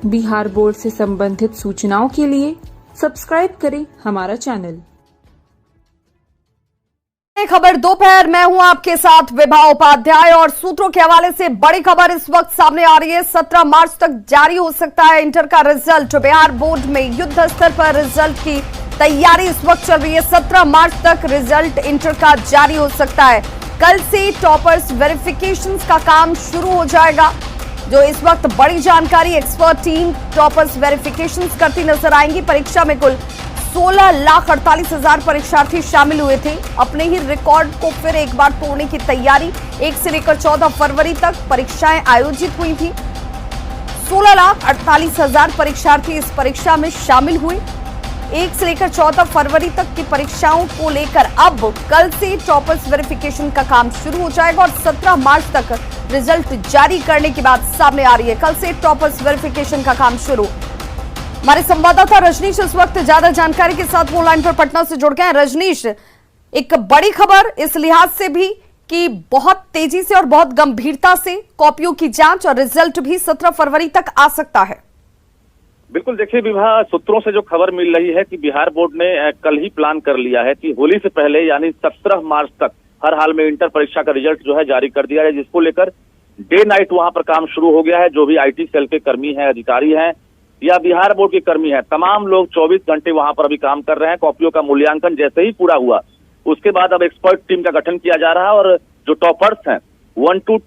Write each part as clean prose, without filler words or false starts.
Bihar board से संबंधित सूचनाओं के लिए सब्सक्राइब करें हमारा चैनल। खबर दोपहर, मैं हूं आपके साथ विभा उपाध्याय और सूत्रों के हवाले से बड़ी खबर इस वक्त सामने आ रही है। 17 मार्च तक जारी हो सकता है इंटर का रिजल्ट। बिहार बोर्ड में युद्ध स्तर पर रिजल्ट की तैयारी इस वक्त चल रही है। 17 मार्च तक रिजल्ट इंटर का जारी हो सकता है। कल से टॉपर्स वेरिफिकेशन का काम शुरू हो जाएगा। जो इस वक्त बड़ी जानकारी, एक्सपर्ट टीम टॉपर्स वेरिफिकेशन करती नजर आएंगी। परीक्षा में कुल 16,48,000 परीक्षार्थी शामिल हुए थे। अपने ही रिकॉर्ड को फिर एक बार तोड़ने की तैयारी। 1 से लेकर 14 फरवरी तक परीक्षाएं आयोजित हुई थी। 16,48,000 परीक्षार्थी इस परीक्षा में शामिल हुए। 1 से लेकर 14 फरवरी तक की परीक्षाओं को लेकर अब कल से टॉपर्स वेरिफिकेशन का काम शुरू हो जाएगा और 17 मार्च तक रिजल्ट जारी करने की बात सामने आ रही है। कल से टॉपर्स वेरिफिकेशन का काम शुरू। हमारे संवाददाता रजनीश इस वक्त ज्यादा जानकारी के साथ फोन लाइन पर पटना से जुड़ गए हैं। रजनीश, एक बड़ी खबर इस लिहाज से भी कि बहुत तेजी से और बहुत गंभीरता से कॉपियों की जांच और रिजल्ट भी 17 फरवरी तक आ सकता है। बिल्कुल, देखिए विभा, सूत्रों से जो खबर मिल रही है कि बिहार बोर्ड ने कल ही प्लान कर लिया है कि होली से पहले यानी 17 मार्च तक हर हाल में इंटर परीक्षा का रिजल्ट जो है जारी कर दिया है, जिसको लेकर डे नाइट वहां पर काम शुरू हो गया है। जो भी IT सेल के कर्मी हैं, अधिकारी हैं या बिहार बोर्ड के कर्मी हैं, तमाम लोग 24 घंटे वहां पर अभी काम कर रहे हैं। कॉपियों का मूल्यांकन जैसे ही पूरा हुआ उसके बाद अब एक्सपर्ट टीम का गठन किया जा रहा है और जो टॉपर्स हैं 1 to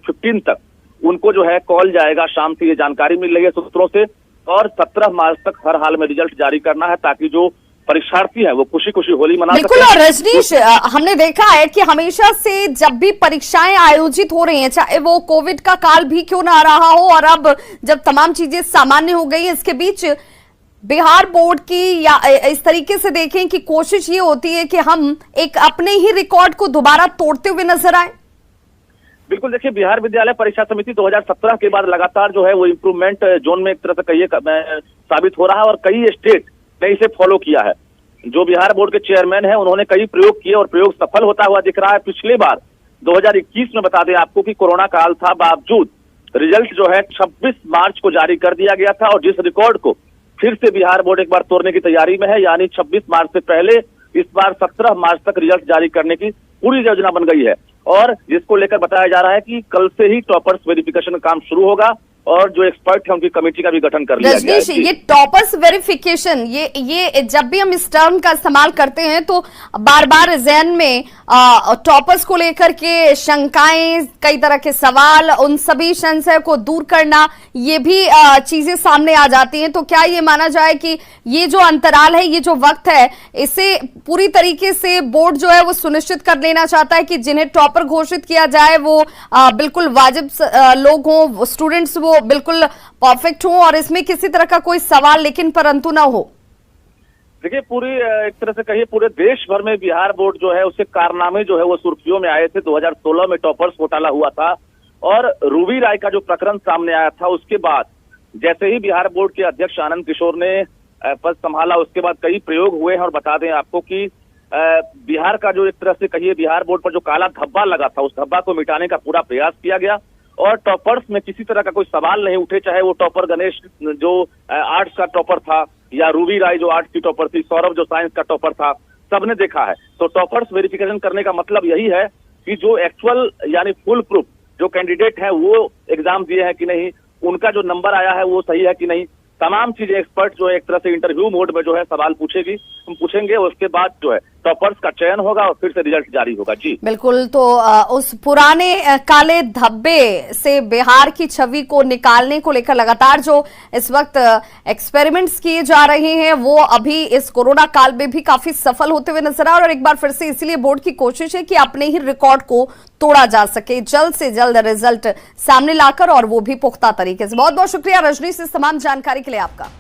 15 तक उनको जो है कॉल जाएगा शाम से, ये जानकारी मिल रही है सूत्रों से। और 17 मार्च तक हर हाल में रिजल्ट जारी करना है ताकि जो परीक्षार्थी हैं वो खुशी खुशी होली मना सकें। बिल्कुल, और रजनीश, हमने देखा है कि हमेशा से जब भी परीक्षाएं आयोजित हो रही हैं, चाहे वो कोविड का काल भी क्यों ना रहा हो और अब जब तमाम चीजें सामान्य हो गई, इसके बीच बिहार बोर्ड की या इस तरीके से देखें कि कोशिश ये होती है कि हम एक अपने ही रिकॉर्ड को दोबारा तोड़ते हुए नजर आए। बिल्कुल, देखिए बिहार विद्यालय परीक्षा समिति 2017 के बाद लगातार जो है वो इम्प्रूवमेंट जोन में एक तरह से कहिए साबित हो रहा है और कई स्टेट ने इसे फॉलो किया है। जो बिहार बोर्ड के चेयरमैन हैं उन्होंने कई प्रयोग किए और प्रयोग सफल होता हुआ दिख रहा है। पिछली बार 2021 में बता दें आपको कि कोरोना काल था, बावजूद रिजल्ट जो है 26 मार्च को जारी कर दिया गया था और जिस रिकॉर्ड को फिर से बिहार बोर्ड एक बार तोड़ने की तैयारी में है, यानी 26 मार्च से पहले इस बार 17 मार्च तक रिजल्ट जारी करने की पूरी योजना बन गई है और जिसको लेकर बताया जा रहा है कि कल से ही टॉपर्स वेरिफिकेशन का काम शुरू होगा और जो एक्सपर्ट है उनकी कमिटी का भी गठन कर लिया गया है। ये टॉपर्स वेरिफिकेशन, ये जब भी हम इस टर्म का इस्तेमाल करते हैं तो बार बार ज़हन में टॉपर्स को लेकर के शंकाएं, कई तरह के सवाल, उन सभी संशय को दूर करना, ये भी चीजें सामने आ जाती हैं। तो क्या ये माना जाए कि ये जो अंतराल है, ये जो वक्त है, इसे पूरी तरीके से बोर्ड जो है वो सुनिश्चित कर लेना चाहता है कि जिन्हें टॉपर घोषित किया जाए वो बिल्कुल वाजिब लोग हों, स्टूडेंट्स वो बिल्कुल परफेक्ट हो और इसमें किसी तरह का कोई सवाल लेकिन परंतु ना हो। देखिए, पूरी एक तरह से कहिए पूरे देश भर में बिहार बोर्ड जो है उसके कारनामे जो है वो सुर्खियों में आए थे। 2016 में टॉपर्स घोटाला हुआ था और रूबी राय का जो प्रकरण सामने आया था उसके बाद जैसे ही बिहार बोर्ड के अध्यक्ष आनंद किशोर ने पद संभाला उसके बाद कई प्रयोग हुए हैं और बता दें आपको कि बिहार का जो एक तरह से कहिए बिहार बोर्ड पर जो काला धब्बा लगा था उस धब्बा को मिटाने का पूरा प्रयास किया गया और टॉपर्स में किसी तरह का कोई सवाल नहीं उठे, चाहे वो टॉपर गणेश जो आर्ट्स का टॉपर था या रूबी राय जो आर्ट्स की टॉपर थी, सौरभ जो साइंस का टॉपर था, सबने देखा है। तो टॉपर्स वेरिफिकेशन करने का मतलब यही है कि जो एक्चुअल यानी फुल प्रूफ जो कैंडिडेट है वो एग्जाम दिए हैं कि नहीं, उनका जो नंबर आया है वो सही है कि नहीं, तमाम चीजें एक्सपर्ट जो है एक तरह से इंटरव्यू मोड में जो है सवाल हम पूछेंगे। उसके बाद जो है टॉपर्स का चयन होगा और फिर से रिजल्ट जारी होगा। जी बिल्कुल, तो उस पुराने काले धब्बे से बिहार की छवि को निकालने को लेकर लगातार जो इस वक्त एक्सपेरिमेंट्स किए जा रहे हैं वो अभी इस कोरोना काल में भी काफी सफल होते हुए नजर आ रहे और एक बार फिर से इसीलिए बोर्ड की कोशिश है कि अपने ही रिकॉर्ड को तोड़ा जा सके, जल्द से जल्द रिजल्ट सामने लाकर और वो भी पुख्ता तरीके से। बहुत बहुत शुक्रिया रजनीश इस तमाम जानकारी के लिए आपका।